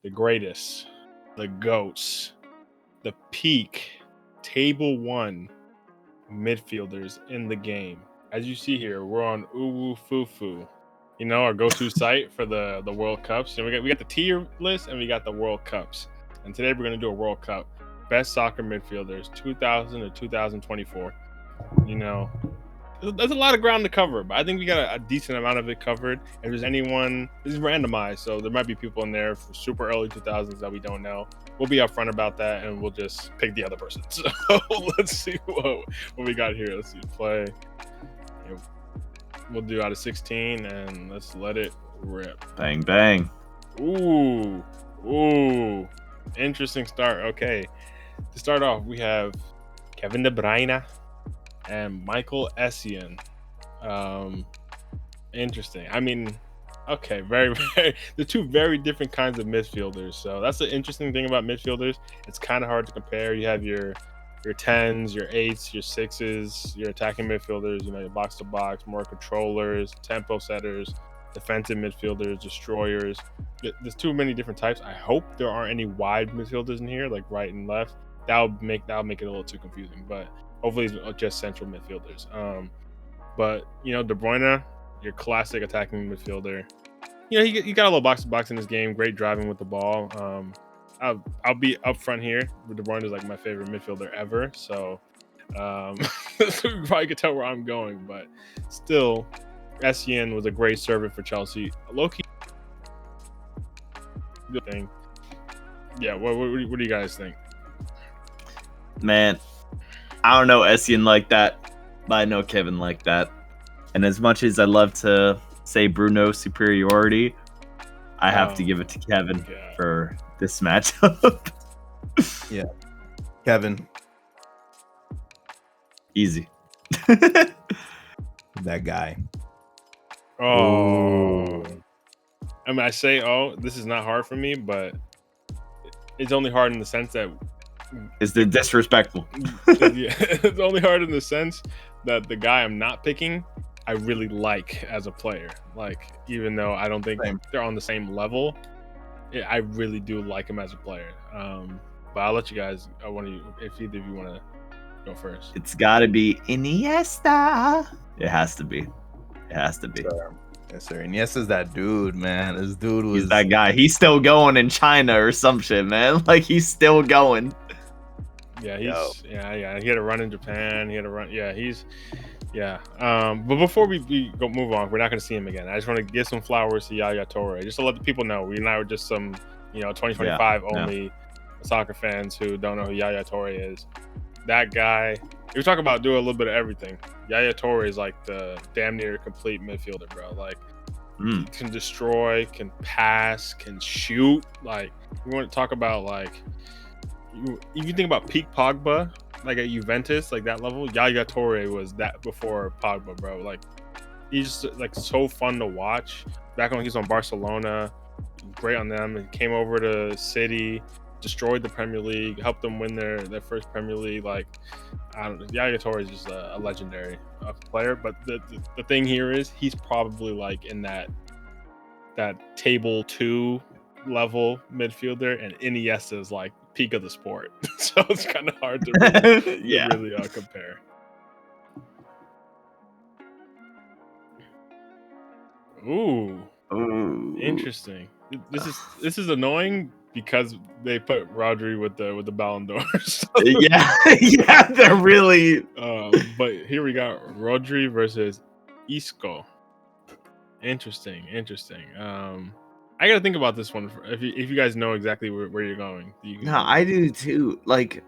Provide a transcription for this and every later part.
the greatest, the GOATs, the peak, table one midfielders in the game. As you see here, we're on Uwu Fufu, our go-to site for the World Cups. And we got the tier list and we got the World Cups. And today we're gonna do a World Cup best soccer midfielders 2000 to 2024. There's a lot of ground to cover, but I think we got a decent amount of it covered. If there's anyone, this is randomized, so there might be people in there for super early 2000s that we don't know. We'll be upfront about that, and we'll just pick the other person. So let's see what we got here. Let's see, play. We'll do out of 16, and let's let it rip. Bang, bang. Ooh. Interesting start. Okay. To start off, we have Kevin De Bruyne and Michael Essien. Interesting. I mean, okay, very, they're two very different kinds of midfielders. So that's the interesting thing about midfielders. It's kind of hard to compare. You have your 10s, your 8s, your 6s, your attacking midfielders, your box to box, more controllers, tempo setters, defensive midfielders, destroyers. There's too many different types. I hope there aren't any wide midfielders in here, like right and left. That'll make it a little too confusing, but hopefully it's just central midfielders. But De Bruyne, your classic attacking midfielder. He got a little box to box in this game. Great driving with the ball. I'll be upfront here. De Bruyne is like my favorite midfielder ever. So so you probably could tell where I'm going, but still, Essien was a great servant for Chelsea. Low-key good thing. Yeah, what do you guys think? Man, I don't know Essien like that, but I know Kevin like that. And as much as I love to say Bruno superiority, I have to give it to Kevin for this matchup. Yeah, Kevin. Easy. That guy. Oh. I mean, I say, this is not hard for me, but it's only hard in the sense that is the disrespectful. Yeah, it's only hard in the sense that the guy I'm not picking, I really like as a player. Like, even though I don't think they're on the same level, I really do like him as a player. But I'll let you guys. If either of you want to go first. It's got to be Iniesta. It has to be. Yes, sir. Iniesta's that dude, man. This dude was he's that guy. He's still going in China or some shit, man. Like, he's still going. Yeah, yeah. He had a run in Japan. He had a run. Yeah, But before we move on, we're not going to see him again. I just want to give some flowers to Yaya Toure, just to let the people know we're not just some 2025 only soccer fans who don't know who Yaya Toure is. That guy. We talk about doing a little bit of everything. Yaya Toure is like the damn near complete midfielder, bro. Like, he can destroy, can pass, can shoot. Like, you want to talk about like. If you think about peak Pogba, like at Juventus, like that level, Yaya Toure was that before Pogba, bro. Like, he's just like so fun to watch. Back when he was on Barcelona, great on them. He came over to City, destroyed the Premier League, helped them win their first Premier League. Like, I don't know, Yaya Toure is just a legendary player. But the thing here is he's probably like in that table 2 level midfielder, and Iniesta is like peak of the sport. So it's kind of hard to really compare. Ooh, interesting. This is annoying because they put Rodri with the Ballon d'Or. So, yeah, they're really. But here we got Rodri versus Isco. Interesting. I gotta think about this one. If you guys know exactly where you're going. No, I do too. Like,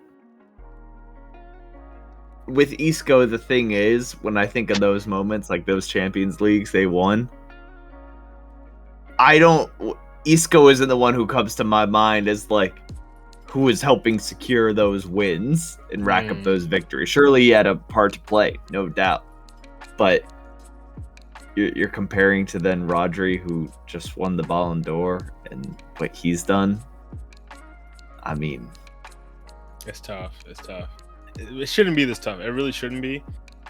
with Isco, the thing is, when I think of those moments, like those Champions Leagues they won, Isco isn't the one who comes to my mind as like who is helping secure those wins and rack up those victories. Surely he had a part to play, no doubt. But you're comparing to then Rodri, who just won the Ballon d'Or, and what he's done. I mean, it's tough. It shouldn't be this tough. It really shouldn't be.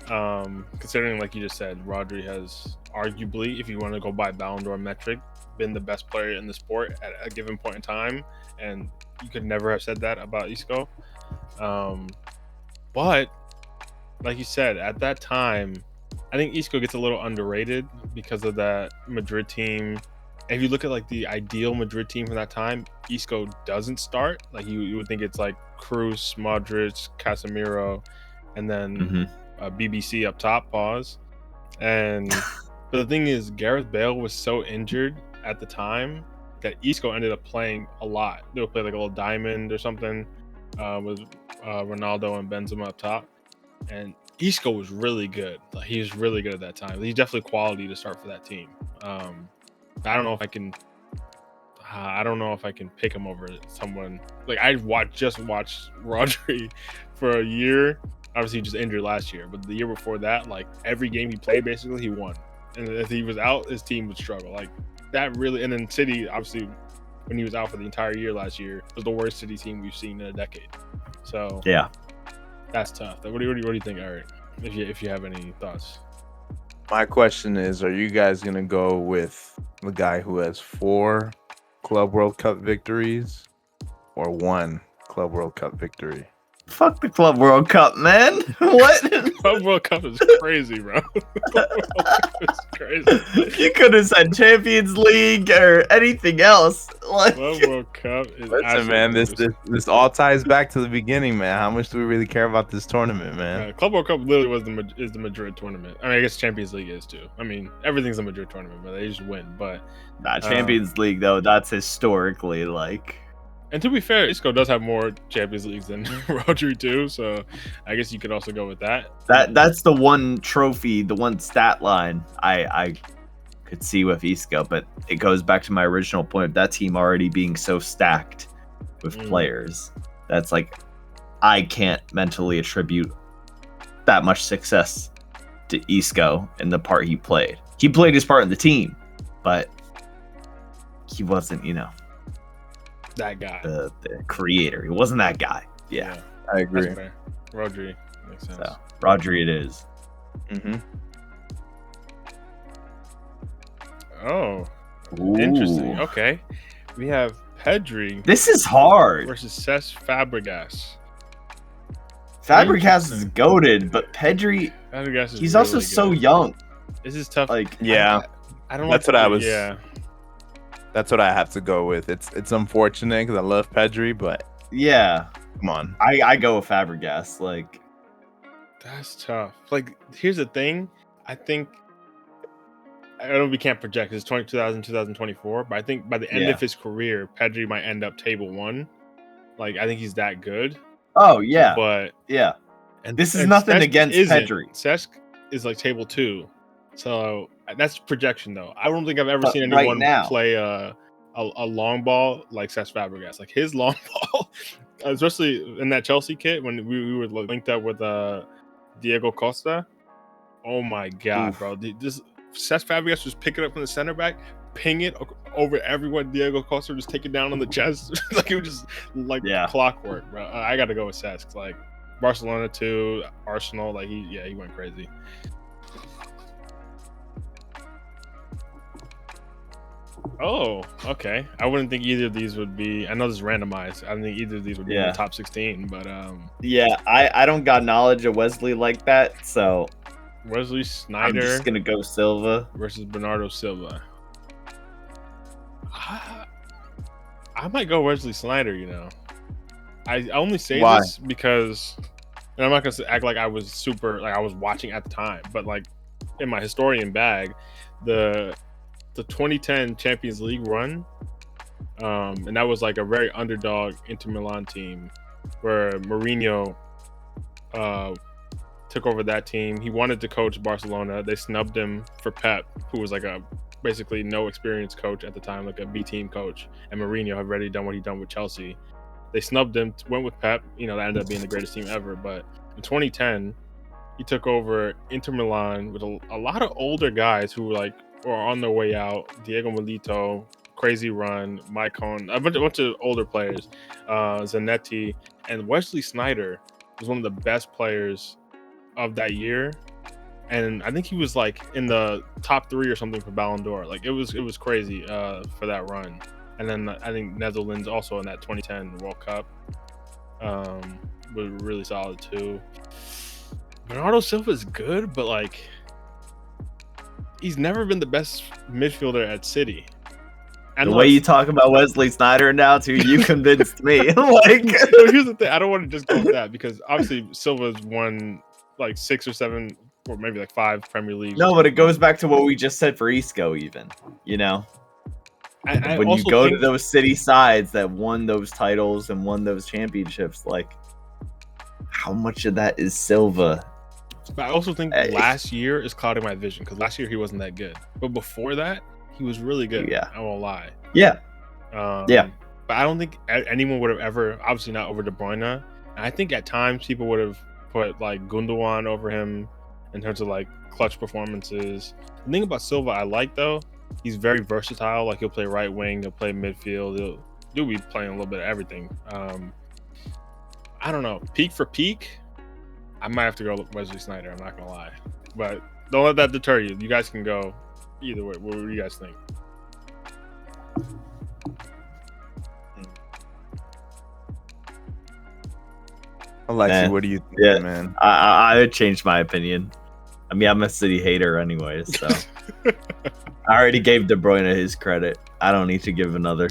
Considering, like you just said, Rodri has arguably, if you want to go by Ballon d'Or metric, been the best player in the sport at a given point in time, and you could never have said that about Isco. But like you said, at that time, I think Isco gets a little underrated because of that Madrid team. If you look at like the ideal Madrid team from that time, Isco doesn't start. Like you would think it's like Kroos, Modric, Casemiro, and then BBC up top. Pause. And but the thing is, Gareth Bale was so injured at the time that Isco ended up playing a lot. They would play like a little diamond or something with Ronaldo and Benzema up top. And Isco was really good. Like, he was really good at that time. He's definitely quality to start for that team. I don't know if I can. I don't know if I can pick him over someone. Like I just watched Rodri for a year. Obviously, he just injured last year, but the year before that, like every game he played, basically he won. And if he was out, his team would struggle. Like that really. And then City, obviously, when he was out for the entire year last year, was the worst City team we've seen in a decade. So yeah, that's tough. What do you think, Eric? If you have any thoughts. My question is, are you guys going to go with the guy who has 4 Club World Cup victories or 1 Club World Cup victory? Fuck the Club World Cup, man. What? Club World Cup is crazy, bro. It's crazy. You could have said Champions League or anything else. Like, Club World Cup is listen, man. This all ties back to the beginning, man. How much do we really care about this tournament, man? Club World Cup literally is the Madrid tournament. I mean, I guess Champions League is too. I mean, everything's a Madrid tournament, but they just win. But Champions League though, that's historically like. And to be fair, Isco does have more Champions Leagues than Rodri too, so I guess you could also go with that. That's the one trophy, the one stat line I could see with Isco, but it goes back to my original point of that team already being so stacked with players. That's like I can't mentally attribute that much success to Isco and the part he played. He played his part in the team, but he wasn't, that guy, the creator. He wasn't that guy. Yeah. I agree. That's fair. Rodri makes sense. So, Rodri it is. Oh, Ooh. interesting. Okay, we have Pedri. This is hard. Versus Cesc Fabregas. Fabregas is goated, but Pedri, Fabregas is he's really also good. so young. This is tough. Like, Yeah, I don't. That's like what I to- was- Yeah. that's what I have to go with. It's unfortunate because I love Pedri, but yeah, come on. I go with Fabregas. Like, That's tough. Like, here's the thing. I think I know we can't project. It's 2024, but I think by the end of his career, Pedri might end up table 1. Like, I think he's that good. oh yeah, But yeah. And this is nothing Cesc against isn't. Pedri. Cesc is like table 2. So that's projection, though. I don't think I've ever But seen right anyone now- play a long ball like Cesc Fabregas. Like his long ball, especially in that Chelsea kit when we were linked up with Diego Costa. Oh my god, bro! This Cesc Fabregas just pick it up from the center back, ping it over everyone. Diego Costa just take it down on the chest, like it was just like clockwork, bro. I got to go with Cesc. Like Barcelona too, Arsenal. Like he went crazy. Oh, okay. I wouldn't think either of these would be. I know this is randomized. I don't think either of these would be in the top 16. But yeah, I don't got knowledge of Wesley like that, so Wesley I'm Sneijder just gonna go Silva. versus Bernardo Silva. I might go Wesley Sneijder. I only say Why? this because, and I'm not gonna act like I was super like I was watching at the time, but like in my historian bag, the 2010 Champions League run, and that was like a very underdog Inter Milan team where Mourinho took over that team. He wanted to coach Barcelona. They snubbed him for Pep, who was like a basically no experienced coach at the time, like a B team coach, and Mourinho had already done what he'd done with Chelsea. They snubbed him, went with Pep. That ended up being the greatest team ever. But in 2010, he took over Inter Milan with a lot of older guys who were on their way out. Diego Milito, crazy run, Maicon, a bunch of older players, Zanetti, and Wesley Sneijder was one of the best players of that year. and I think he was like in the top 3 or something for Ballon d'Or. Like it was crazy for that run. And then I think Netherlands also in that 2010 World Cup was really solid too. Bernardo Silva is good, but like he's never been the best midfielder at City. And the way you talk about Wesley Sneijder now, too, you convinced me. Like, here's the thing: I don't want to just go with that because obviously Silva's won like 6 or 7, or maybe like 5 Premier Leagues. No, but it goes back to what we just said for Isco, even. You know, when you go to those City sides that won those titles and won those championships, like, how much of that is Silva? But I also think last year is clouding my vision because last year he wasn't that good, but before that he was really good. Yeah, I won't lie. Yeah, yeah. But I don't think anyone would have ever, obviously not over De Bruyne. And I think at times people would have put like Gundogan over him in terms of like clutch performances. The thing about Silva I like though, he's very versatile. Like he'll play right wing, he'll play midfield, he'll be playing a little bit of everything. I don't know. Peak for peak, I might have to go with Wesley Sneijder. I'm not gonna lie, but don't let that deter you. You guys can go either way. What do you guys think? Alexi, what do you think, man? I changed my opinion. I mean, I'm a City hater anyway, so I already gave De Bruyne his credit. I don't need to give another.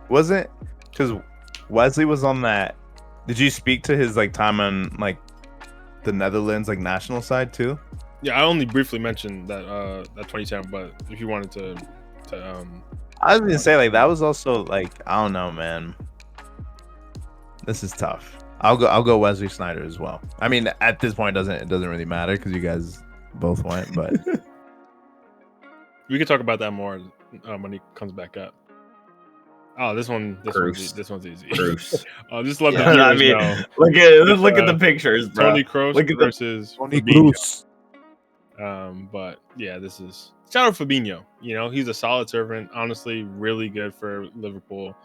Wasn't because Wesley was on that. Did you speak to his like time on like the Netherlands like national side too? Yeah, I only briefly mentioned that that 2010, but if you wanted to I was gonna say like that was also like I don't know, man. This is tough. I'll go Wesley Sneijder as well. I mean, at this point, it doesn't really matter because you guys both went, but we could talk about that more when he comes back up. Oh, this one's easy. Kroos. Oh, just let the viewers know. Look at the pictures, bro. Tony Kroos versus Tony Kroos. But yeah, this is shout out Fabinho. You know, he's a solid servant. Honestly, really good for Liverpool.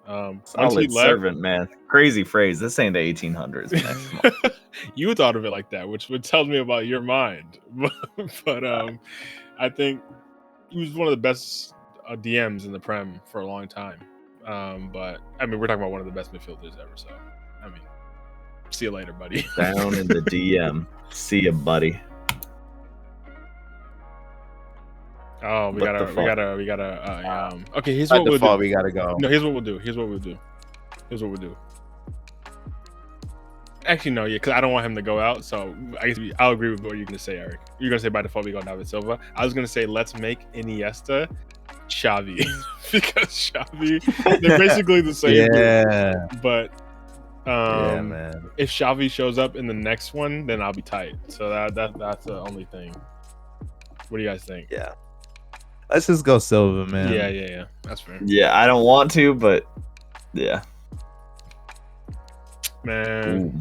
Solid servant, man. Crazy phrase. This ain't the 1800s, man. You thought of it like that, which would tell me about your mind. but I think he was one of the best DMs in the Prem for a long time. But I mean, we're talking about one of the best midfielders ever. So I mean, see you later, buddy. Down in the DM. See you, buddy. Oh, we gotta. Okay, here's what we'll do. We gotta go. No, here's what we'll do. Actually, no, because I don't want him to go out. So I guess I'll agree with what you're gonna say, Eric. You're gonna say by default we go David Silva. I was gonna say let's make Iniesta Xavi because Xavi they're basically the same. Yeah. Group. But yeah, man. If Xavi shows up in the next one, then I'll be tight. So that's the only thing. What do you guys think? Yeah. Let's just go Silva, man. Yeah. That's fair. Yeah, I don't want to, but yeah. Man. Ooh.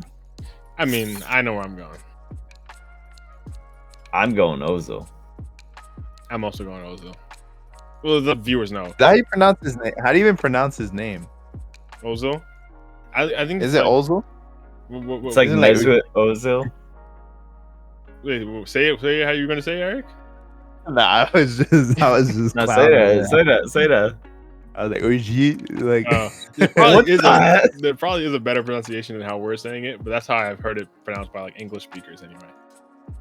I mean, I know where I'm going. I'm going Ozil. I'm also going Ozil. Well, the viewers know. How do you pronounce his name? How do you even pronounce his name? Ozil? I think is it Ozil? It's like Mesut Ozil. Wait, say it how you're gonna say it, Eric? Nah, I was just no, say that. I was like, Oji, like there probably is a better pronunciation than how we're saying it, but that's how I've heard it pronounced by like English speakers anyway.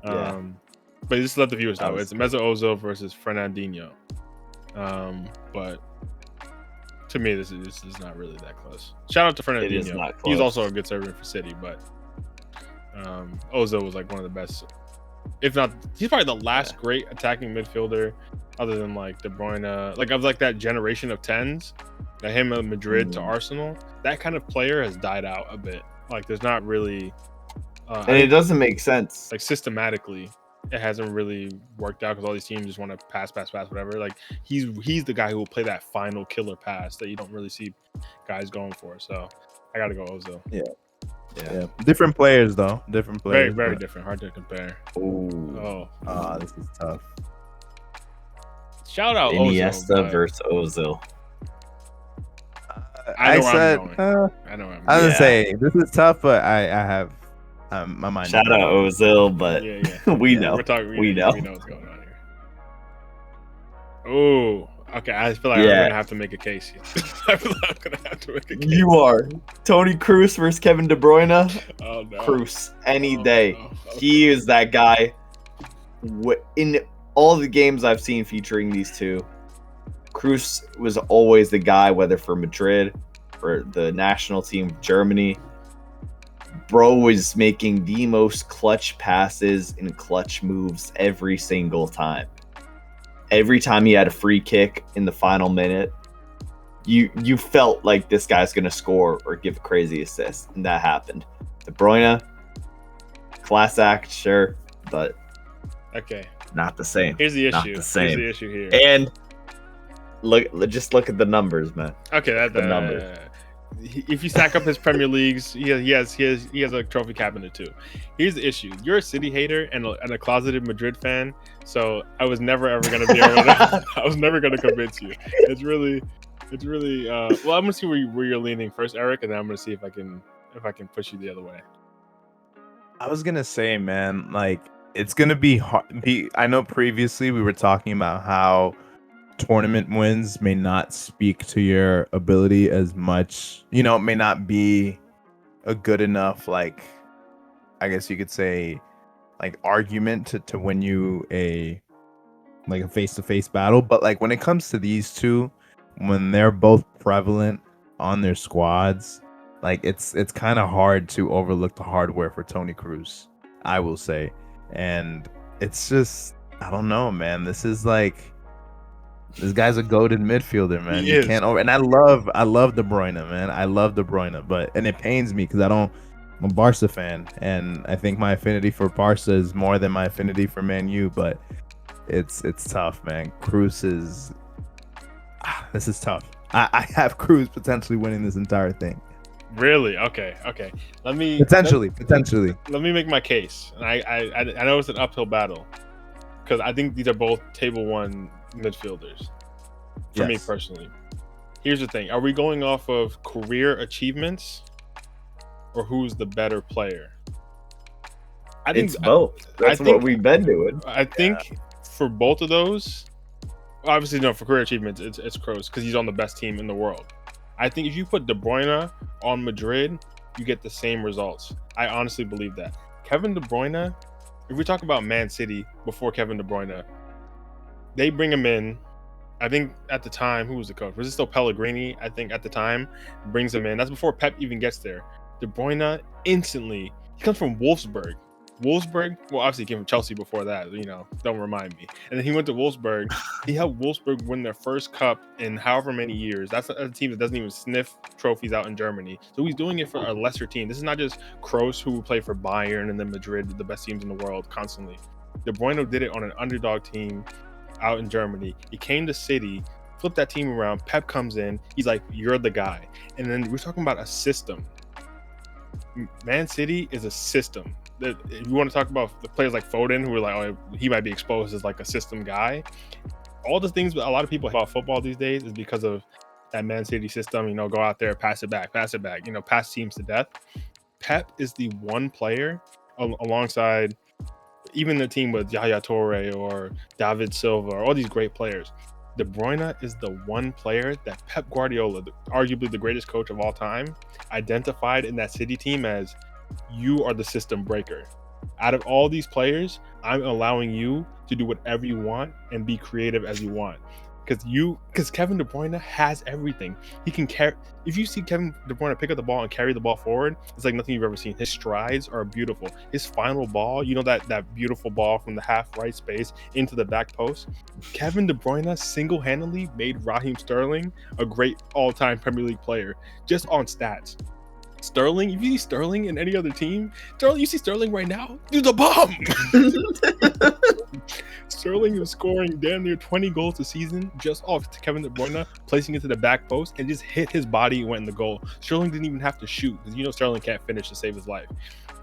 But just let the viewers know it's Mesut Ozil versus Fernandinho. But to me, this is not really that close. Shout out to Fernandinho. He's also a good servant for City, but Ozil was like one of the best. If not, he's probably the last great attacking midfielder, other than like De Bruyne, like of like that generation of 10s, like him at Madrid to Arsenal. That kind of player has died out a bit. Like there's not really, and it doesn't make sense. Like systematically, it hasn't really worked out because all these teams just want to pass, whatever. Like he's the guy who will play that final killer pass that you don't really see guys going for. So I got to go Ozil. Yeah. Different players though. Different players. Very different. Hard to compare. This is tough. Shout out Iniesta versus Ozil. I know where I'm going. I was gonna say this is tough, but I have My mind. Shout out Ozil, but we know. We're talking. We know. We know what's going on here. Oh, okay. I feel like I'm gonna have to make a case here. I feel like I'm gonna have to make a case. You are Toni Kroos versus Kevin De Bruyne. Oh no, Kroos any day. No. Okay. He is that guy. In all the games I've seen featuring these two, Kroos was always the guy, whether for Madrid, for the national team of Germany. Bro was making the most clutch passes and clutch moves every single time. Every time he had a free kick in the final minute, you felt like this guy's going to score or give a crazy assist, and that happened. De Bruyne, class act, sure, but Okay. not the same. Here's the issue. Not the same. Here's the issue here. And just look at the numbers, man. Okay, the numbers. If you stack up his Premier Leagues, he has a trophy cabinet too. Here's the issue: you're a City hater and a closeted Madrid fan, so I was never ever gonna be able to. I was never gonna convince you. It's really. Well, I'm gonna see where you're leaning first, Eric, and then I'm gonna see if I can push you the other way. I was gonna say, man, like it's gonna be hard. I know previously we were talking about how tournament wins may not speak to your ability as much. You know, it may not be a good enough, like, I guess you could say, like, argument to win you a face-to-face battle. But like when it comes to these two, when they're both prevalent on their squads, like it's kind of hard to overlook the hardware for Toni Kroos, I will say. And it's just, I don't know, man. This guy's a goated midfielder, man. He is. Can't over. And I love De Bruyne, man. I love De Bruyne, and it pains me because I'm a Barca fan, and I think my affinity for Barca is more than my affinity for Man U. But it's tough, man. Kroos is. This is tough. I have Kroos potentially winning this entire thing. Really? Okay. Let me potentially. Let me make my case. And I know it's an uphill battle because I think these are both table 1 midfielders for me personally. Here's the thing: are we going off of career achievements or who's the better player? I think it's both. That's what we've been doing. I think for both of those, obviously, no, for career achievements, it's Kroos because he's on the best team in the world. I think if you put De Bruyne on Madrid, you get the same results. I honestly believe that. Kevin De Bruyne, if we talk about Man City before Kevin De Bruyne, they bring him in. I think at the time, who was the coach? Was it still Pellegrini? I think at the time, brings him in. That's before Pep even gets there. De Bruyne instantly, he comes from Wolfsburg. Well, obviously he came from Chelsea before that, don't remind me. And then he went to Wolfsburg. He helped Wolfsburg win their first cup in however many years. That's a team that doesn't even sniff trophies out in Germany. So he's doing it for a lesser team. This is not just Kroos, who played for Bayern and then Madrid, the best teams in the world constantly. De Bruyne did it on an underdog team out in Germany. He came to City, flipped that team around. Pep comes in. He's like, you're the guy. And then we're talking about a system. Man City is a system. If you want to talk about the players like Foden, who are like, oh, he might be exposed as like a system guy. All the things that a lot of people about football these days is because of that Man City system. Go out there, pass it back, pass teams to death. Pep is the one player alongside even the team with Yaya Toure or David Silva, or all these great players. De Bruyne is the one player that Pep Guardiola, arguably the greatest coach of all time, identified in that City team as, you are the system breaker. Out of all these players, I'm allowing you to do whatever you want and be creative as you want. Because Kevin De Bruyne has everything. He can carry. If you see Kevin De Bruyne pick up the ball and carry the ball forward, it's like nothing you've ever seen. His strides are beautiful. His final ball, that beautiful ball from the half right space into the back post. Kevin De Bruyne single-handedly made Raheem Sterling a great all-time Premier League player just on stats. Sterling, if you see Sterling in any other team, you see Sterling right now, dude's a bomb. Sterling is scoring damn near 20 goals a season just off Kevin De Bruyne placing it to the back post and just hit his body and went in the goal. Sterling didn't even have to shoot because Sterling can't finish to save his life.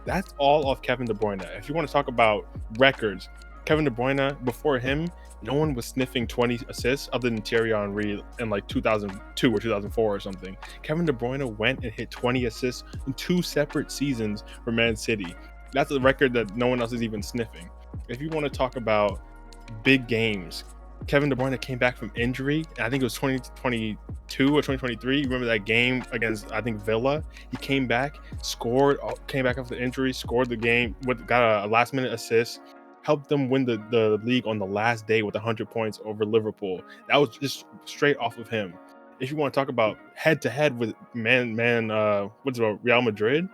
That's all off Kevin De Bruyne. If you want to talk about records, Kevin De Bruyne, before him, no one was sniffing 20 assists other than Thierry Henry in like 2002 or 2004 or something. Kevin De Bruyne went and hit 20 assists in 2 separate seasons for Man City. That's a record that no one else is even sniffing. If you want to talk about big games, Kevin De Bruyne came back from injury. I think it was 2022 or 2023. You remember that game against, I think, Villa? He came back, scored, came back after the injury, scored the game, got a last-minute assist, helped them win the league on the last day with 100 points over Liverpool. That was just straight off of him. If you want to talk about head-to-head with Real Madrid,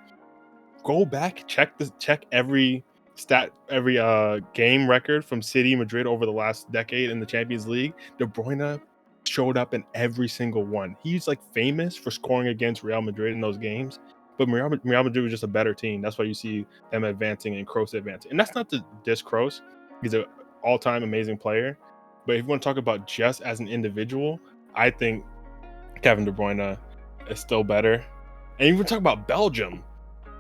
go back, check every stat, every game record from City, Madrid over the last decade in the Champions League. De Bruyne showed up in every single one. He's like famous for scoring against Real Madrid in those games, but Real Madrid was just a better team. That's why you see them advancing and Kroos advancing. And that's not to diss Kroos. He's an all-time amazing player. But if you want to talk about just as an individual, I think Kevin De Bruyne is still better. And even talk about Belgium,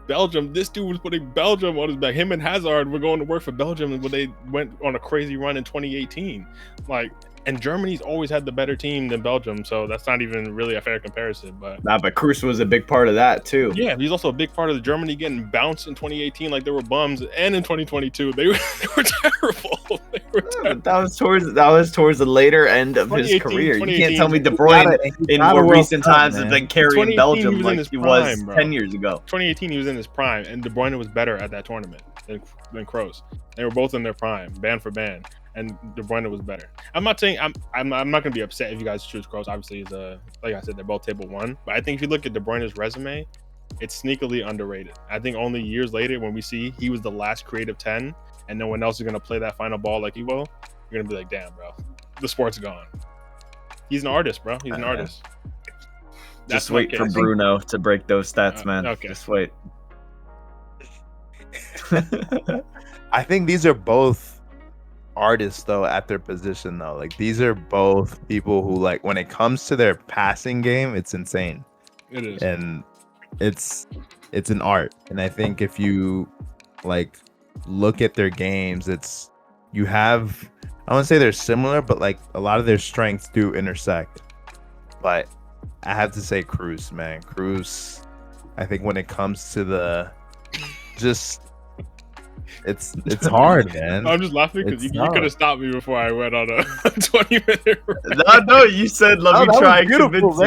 this dude was putting Belgium on his back. Him and Hazard were going to work for Belgium when they went on a crazy run in 2018. And Germany's always had the better team than Belgium, so that's not even really a fair comparison. But Kroos was a big part of that too. Yeah, he's also a big part of the Germany getting bounced in 2018 like they were bums, and in 2022 they were terrible. That was towards the later end of his career. You can't tell me De Bruyne in more recent times has been carrying Belgium like he was 10 years ago. 2018 he was in his prime, and De Bruyne was better at that tournament than Kroos. They were both in their prime, band for band. And De Bruyne was better. I'm not saying I'm not gonna be upset if you guys choose Kroos. Obviously, he's like I said, they're both table one. But I think if you look at De Bruyne's resume, it's sneakily underrated. I think only years later when we see he was the last creative 10 and no one else is gonna play that final ball like he will, you're gonna be like, damn, bro, the sport's gone. He's an artist, bro. He's an artist. Just wait for Bruno to break those stats, man. Okay. Just wait. I think these are both artists though at their position though. Like these are both people who, like, when it comes to their passing game, it's insane. It is. And it's an art. And I think if you like look at their games, it's you have, I wouldn't say they're similar, but like a lot of their strengths do intersect. But I have to say Kroos, man. Kroos, I think when it comes to the just it's hard, man. I'm just laughing because you could have stopped me before I went on a 20-minute rant. No, you said let me try and convince you.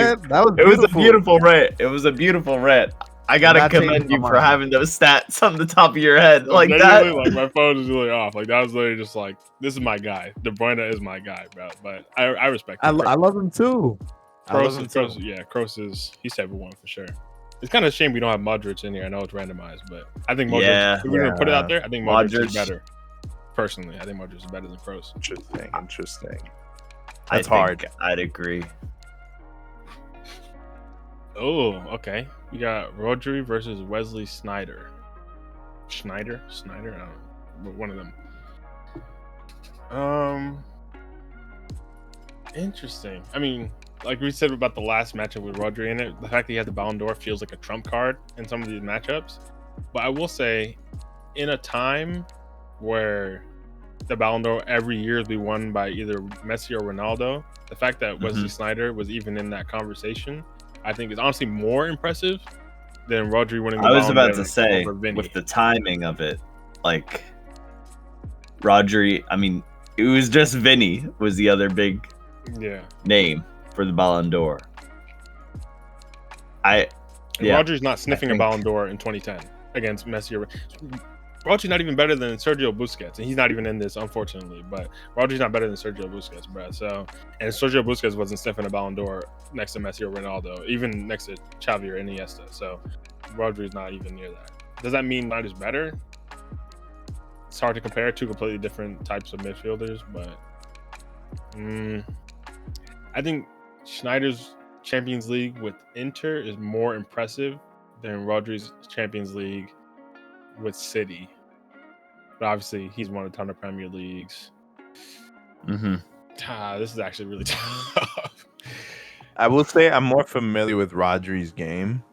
It was a beautiful rant. It was a beautiful rant. I gotta commend you for having those stats on the top of your head like that. Like my phone is really off. Like that was literally just like, this is my guy. De Bruyne is my guy, bro. But I respect him. I love him too. Kroos is he's type of one for sure. It's kind of a shame we don't have Modric in here. I know it's randomized, but I think Modric, if we're gonna put it out there, I think Modric is better. Personally, I think Modric is better than Kroos. Interesting. That's hard. I'd agree. Oh, okay. We got Rodri versus Wesley Sneijder. Sneijder? I don't know. One of them. Interesting. I mean, like we said about the last matchup with Rodri in it, the fact that he had the Ballon d'Or feels like a trump card in some of these matchups. But I will say, in a time where the Ballon d'Or every year is be won by either Messi or Ronaldo, the fact that Wesley Sneijder was even in that conversation, I think is honestly more impressive than Rodri winning the Ballon d'Or. I was about to say, with the timing of it, like Rodri, I mean, it was just Vinny was the other big name for the Ballon d'Or. Rodri's not sniffing a Ballon d'Or in 2010 against Messi. Rodri's not even better than Sergio Busquets, and he's not even in this, unfortunately. But Rodri's not better than Sergio Busquets, bro. So, and Sergio Busquets wasn't sniffing a Ballon d'Or next to Messi or Ronaldo, even next to Xavi or Iniesta. So, Rodri's not even near that. Does that mean Sneijder's better? It's hard to compare two completely different types of midfielders, but I think Sneijder's Champions League with Inter is more impressive than Rodri's Champions League with City. But obviously, he's won a ton of Premier Leagues. This is actually really tough. I will say I'm more familiar with Rodri's game.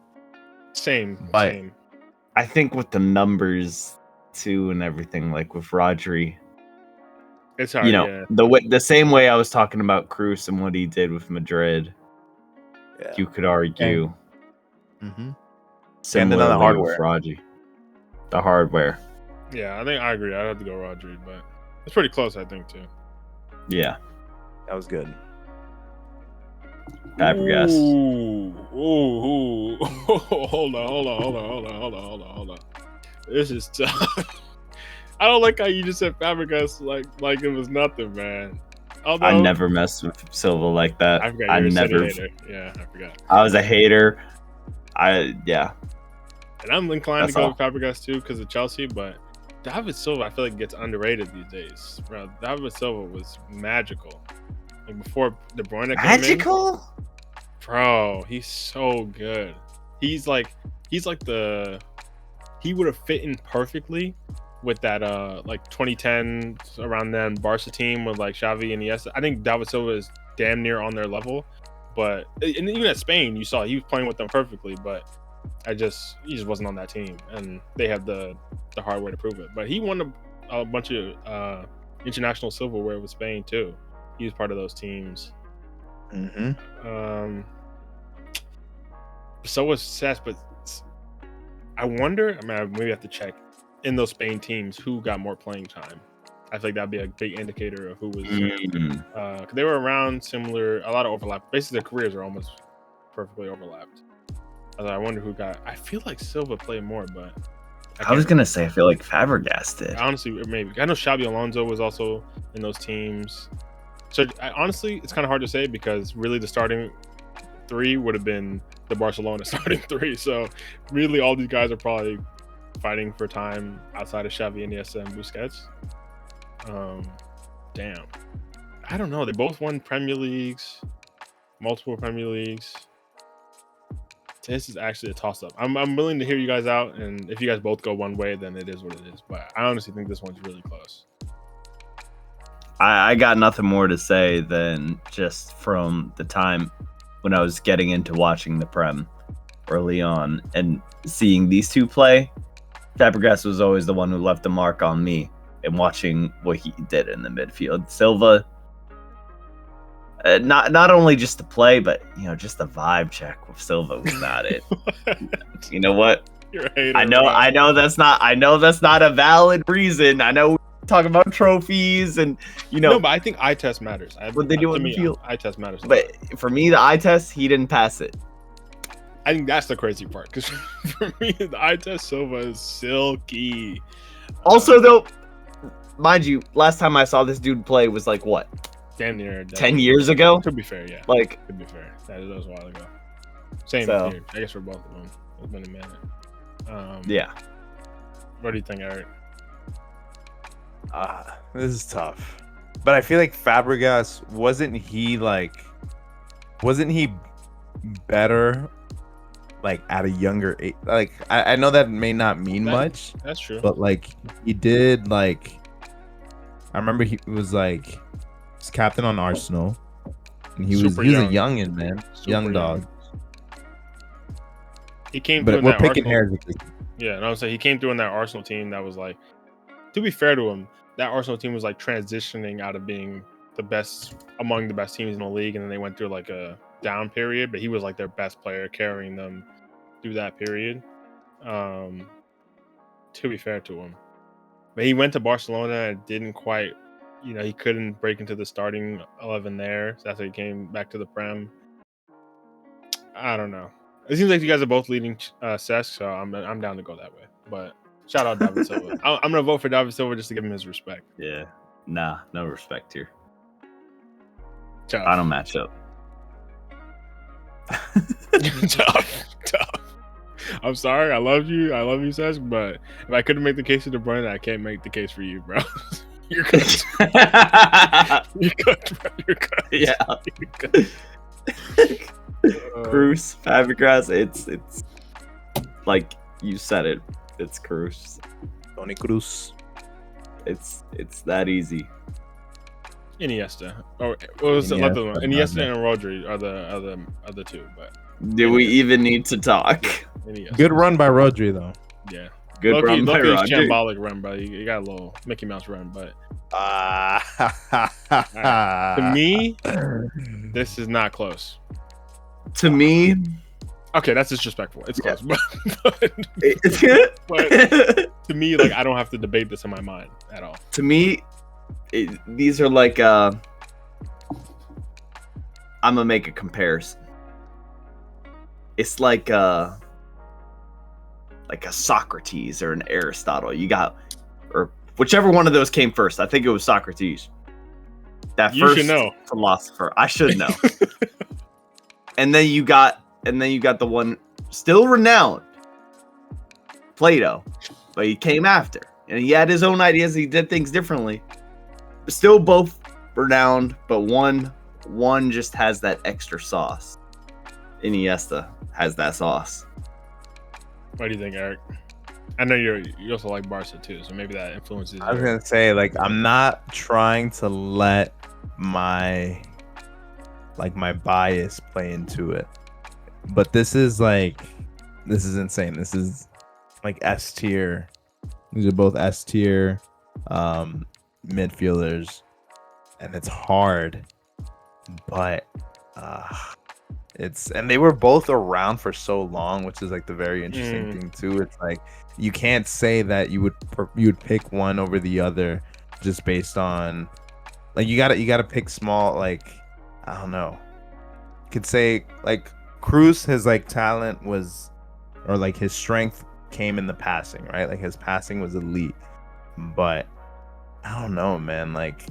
Same. I think with the numbers too and everything, like with Rodri, it's hard. The same way I was talking about Kroos and what he did with Madrid. Yeah. You could argue. And Similarly with Rodri. The hardware. Yeah, I think I agree. I'd have to go Rodri, but it's pretty close, I think, too. Yeah. That was good. Fabregas. Ooh. Hold on. This is tough. I don't like how you just said Fabregas like it was nothing, man. Although, I never messed with Silva like that. I forgot I you were a never. hater. Yeah, I forgot. I was a hater. Yeah. And I'm inclined That's to go all. with Fabregas too because of Chelsea, but David Silva I feel like gets underrated these days. Bro, David Silva was magical. Like before De Bruyne came in. Magical? Bro, he's so good. He would have fit in perfectly with that like 2010 around then Barca team with like Xavi and Iniesta. I think David Silva is damn near on their level, but and even at Spain, you saw he was playing with them perfectly. But he just wasn't on that team, and they had the hard way to prove it. But he won a bunch of international silverware with Spain too. He was part of those teams. Mm-hmm. So was Cesc, but I wonder. I mean, maybe I have to check in those Spain teams who got more playing time. I think that'd be a big indicator of who was. Cause they were around similar, a lot of overlap. Basically, their careers are almost perfectly overlapped. I wonder who got. I feel like Silva played more, but I was gonna say I feel like Fabregas did. Honestly, maybe I know Xabi Alonso was also in those teams. So honestly, it's kind of hard to say because really the starting three would have been the Barcelona starting three. So really, all these guys are probably fighting for time outside of Xavi, Iniesta, and Busquets. Damn, I don't know. They both won Premier Leagues, multiple Premier Leagues. This is actually a toss-up. I'm willing to hear you guys out, and if you guys both go one way, then it is what it is. But I honestly think this one's really close. I got nothing more to say than just from the time when I was getting into watching the Prem early on and seeing these two play. Fabregas was always the one who left the mark on me and watching what he did in the midfield. Silva, not only just the play, but just the vibe check with Silva was not it. You know what? You're a hater, I know that's not a valid reason. I know we're talking about trophies and No, but I think eye test matters. What they do in the field. Eye test matters. But for me, the eye test, he didn't pass it. I think that's the crazy part because for me, the eye test Silva is silky. Also, though, mind you, last time I saw this dude play was like what? Damn near 10 years ago. To be fair, yeah. Like, to be fair, that was a while ago. Same So. here. I guess for both of them, it's been a minute. Yeah. What do you think, Eric? This is tough, but I feel like Fabregas wasn't he better like at a younger age? Like I know that may not mean much. That's true. But like he did like I remember he was captain on Arsenal, and he was a youngin', man, young dog. He came but through we're that picking Arsenal. hairs with this. Yeah, and I was saying he came through in that Arsenal team that was like, to be fair to him, that Arsenal team was like transitioning out of being the best among the best teams in the league, and then they went through like a down period, but he was like their best player, carrying them through that period. To be fair to him, but he went to Barcelona and didn't quite, he couldn't break into the starting 11 there. So that's why he came back to the Prem. I don't know. It seems like you guys are both leading Cesc, so I'm down to go that way. But shout out David Silva. I'm gonna vote for David Silva just to give him his respect. Yeah. Nah, no respect here. Tough. I don't match up. Tough. I'm sorry. I love you, Cesc, but if I couldn't make the case for De Bruyne, I can't make the case for you, bro. You're good. You're good, bro. You're good. Yeah. You're good. Kroos, Fabregas, it's like you said it. It's Kroos. Toni Kroos. It's that easy. Iniesta. Or what was the other one? Iniesta and Rodri are the other two. But do we even need to talk? Iniesta. Good run by Rodri though. Yeah. Good run by Rodri. Shambolic run, bro. You got a little Mickey Mouse run, but to me, this is not close. To me, okay, that's disrespectful. It's close, but to me, like I don't have to debate this in my mind at all. To me, these are like I'm gonna make a comparison. It's like a Socrates or an Aristotle. You got, or whichever one of those came first. I think it was Socrates. That You first should know. philosopher. I should know. and then you got the one still renowned, Plato, but he came after, and he had his own ideas. He did things differently. Still both renowned, but one just has that extra sauce. Iniesta has that sauce. What do you think, Eric? I know you also like Barca too, so maybe that influences. I was gonna say, like, I'm not trying to let my bias play into it, but this is insane. This is like S tier. These are both S tier midfielders, and it's hard, but and they were both around for so long, which is like the very interesting thing too. It's like you can't say that you would pick one over the other just based on, like, you gotta pick small, like, I don't know. You could say like Kroos, his like talent was, or like his strength came in the passing, right? Like his passing was elite, but I don't know, man. Like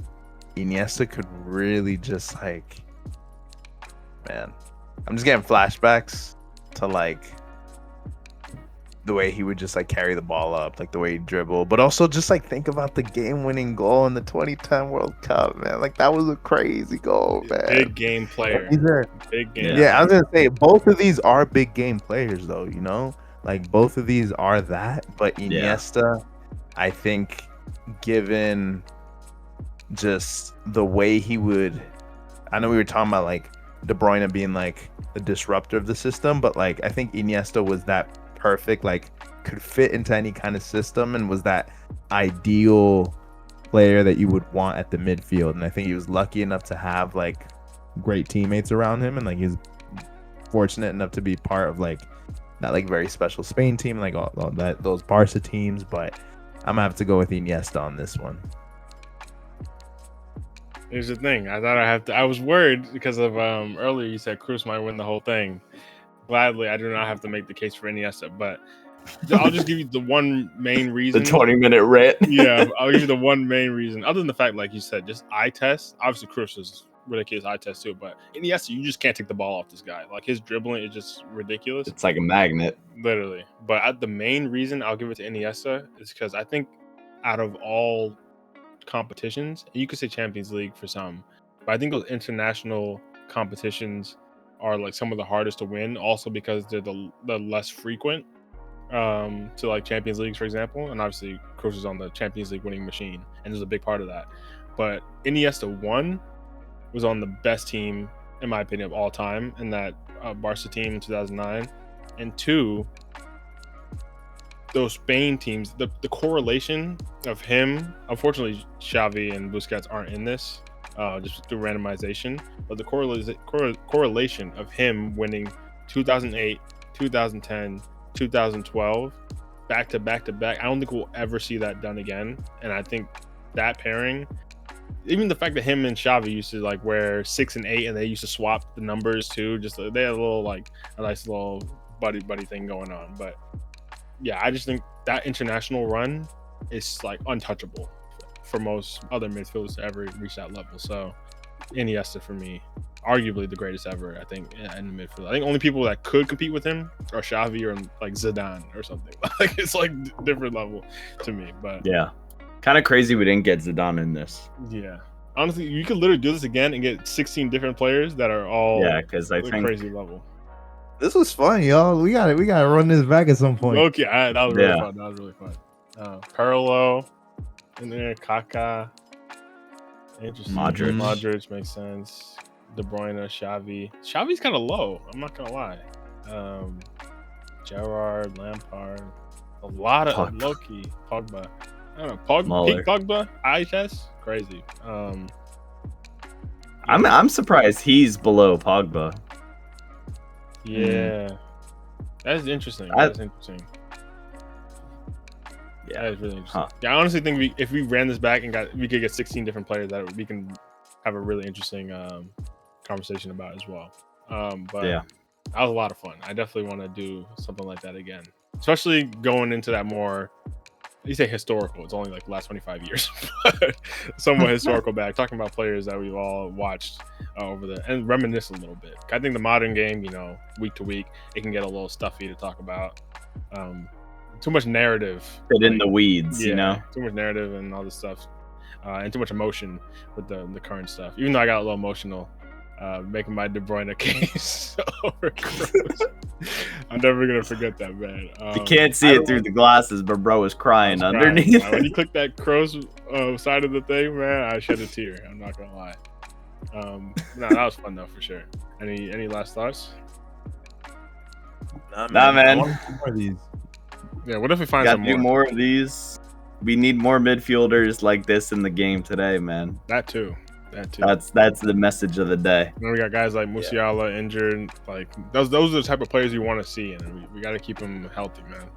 Iniesta could really just like, man, I'm just getting flashbacks to like the way he would just like carry the ball up, like the way he dribbled, but also just like think about the game-winning goal in the 2010 World Cup, man. Like that was a crazy goal, man. Big game player. Big game. Yeah, I was gonna say both of these are big game players, though. You know, like both of these are that. But Iniesta, I think, given just the way he would, I know we were talking about like De Bruyne being like the disruptor of the system, but like I think Iniesta was that perfect, like could fit into any kind of system and was that ideal player that you would want at the midfield. And I think he was lucky enough to have like great teammates around him, and like he's fortunate enough to be part of like that like very special Spain team, like all that, those Barca teams. But I'm gonna have to go with Iniesta on this one. Here's the thing. I was worried because of earlier you said Kroos might win the whole thing. Gladly, I do not have to make the case for Iniesta, but I'll just give you the one main reason. The 20-minute rant. Yeah, I'll give you the one main reason. Other than the fact, like you said, just eye test. Obviously, Kroos is ridiculous eye test too, but Iniesta, you just can't take the ball off this guy. Like his dribbling is just ridiculous. It's like a magnet. Literally. But the main reason I'll give it to Iniesta is because I think out of all competitions, you could say Champions League for some, but I think those international competitions are like some of the hardest to win, also because they're the less frequent to like Champions Leagues, for example. And obviously Kroos is on the Champions League winning machine and is a big part of that. But Iniesta, one, was on the best team, in my opinion, of all time in that Barca team in 2009, and two, those Spain teams, the correlation of him, unfortunately Xavi and Busquets aren't in this just through randomization, but the correlation of him winning 2008, 2010, 2012 back to back, I don't think we'll ever see that done again. And I think that pairing, even the fact that him and Xavi used to like wear 6 and 8 and they used to swap the numbers too, just they had a little like a nice little buddy thing going on. But yeah, I just think that international run is like untouchable for most other midfielders to ever reach that level. So Iniesta for me, arguably the greatest ever, I think, in the midfield. I think only people that could compete with him are Xavi or like Zidane or something. Like it's like different level to me. But yeah, kind of crazy we didn't get Zidane in this. Yeah, honestly, you could literally do this again and get 16 different players that are all because I think crazy level. This was fun, y'all. We gotta run this back at some point. Okay, that was really fun. That was really fun. Pirlo in there, Kaká. Interesting. Modric makes sense. De Bruyne, Xavi. Xavi's kind of low. I'm not gonna lie. Gerrard, Lampard. A lot of low-key. Pogba. I don't know. Peak Pogba. Eye test. Crazy. I'm surprised he's below Pogba. Yeah. That's interesting. That's interesting. That is really interesting. Huh. Yeah, I honestly think if we ran this back and we could get 16 different players that we can have a really interesting conversation about as well. But Yeah. that was a lot of fun. I definitely want to do something like that again, especially going into that more. You say historical. It's only like the last 25 years, but somewhat historical back. Talking about players that we've all watched and reminisce a little bit. I think the modern game, week to week, it can get a little stuffy to talk about. Too much narrative. Bit in the weeds, Too much narrative and all this stuff, and too much emotion with the current stuff. Even though I got a little emotional making my De Bruyne case over Kroos. I'm never gonna forget that, man. You can't see it through the glasses, but bro was crying underneath. When you click that Kroos side of the thing, man, I shed a tear. I'm not gonna lie. No, that was fun though for sure. Any last thoughts? Nah, man. I want more of these. Yeah, what if we find Got some to do more of these. We need more midfielders like this in the game today, man. That too. That's the message of the day. And we got guys like Musiala injured. Like those are the type of players you want to see, and we got to keep them healthy, man.